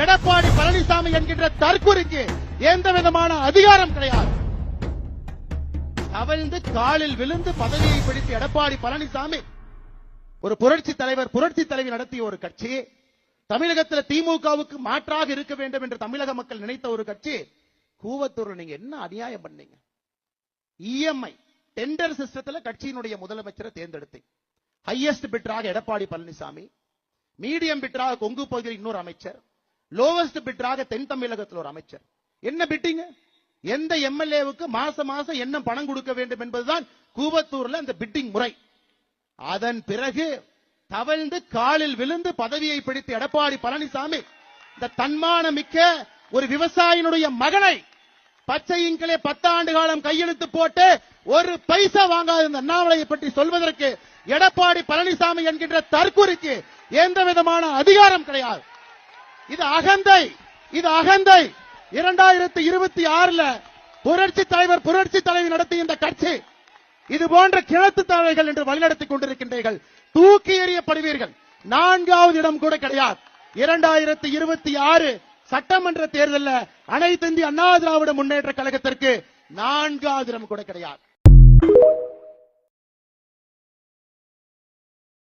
எடப்பாடி பழனிசாமி என்கின்ற தற்குறிக்கு எந்த விதமான அதிகாரம் கிடையாது. தவழ்ந்து காலில் விழுந்து பதவியை பிடித்து எடப்பாடி பழனிசாமி ஒரு புரட்சி தலைவர் புரட்சி தலைவி நடத்திய ஒரு கட்சி, தமிழகத்தில் திமுகவுக்கு மாற்றாக இருக்க வேண்டும் என்று தமிழக மக்கள் நினைத்த ஒரு கட்சி. கூவத்தூர்ல நீங்க என்ன அநியாயம் பண்ணீங்க? இஎம்ஐ டெண்டர் சிஸ்டத்தில் கட்சியினுடைய முதலமைச்சரை தேர்ந்தெடுத்தீங்க. ஹையஸ்ட் பிட்டராக எடப்பாடி பழனிசாமி, மீடியம் பிட்டராக கொங்கு பகுதியில் இன்னொரு அமைச்சர், லோவஸ்ட் பிட்டராக தென் தமிழகத்தில் ஒரு அமைச்சர். என்ன பிட்டிங்க? எந்த எம்எல்ஏவுக்கு மாசம் மாசம் என்ன பணம் கொடுக்க வேண்டும் என்பதுதான் கூவத்தூர்ல அந்த பிட்டிங் முறை. அதன் பிறகு தவழ்ந்து காலில் விழுந்து பதவியை பிடித்து எடப்பாடி பழனிசாமி இந்த தன்மான மிக்க ஒரு விவசாயினுடைய மகனை பச்சை இங்கிலே 10 ஆண்டு காலம் கையெழுத்து போட்டு ஒரு பைசா வாங்காத இந்த அண்ணாமலையை பற்றி சொல்வதற்கு எடப்பாடி பழனிசாமி என்கின்ற தற்குறிக்கு எந்த விதமான அதிகாரம் கிடையாது. இது அகந்தை, இது அகந்தை. 2026 புரட்சி தலைவர் புரட்சி தலைவி நடத்திய இந்த கட்சி இது போன்ற கிணத்து தலைகள் என்று வழிநடத்திக் கொண்டிருக்கின்றீர்கள். தூக்கி எறியப்படுவீர்கள். 4வது இடம் கூட கிடையாது. 2026 சட்டமன்ற தேர்தலில் அனைத்து இந்திய அண்ணா திராவிட முன்னேற்ற கழகத்திற்கு 4வது இடம் கூட கிடையாது.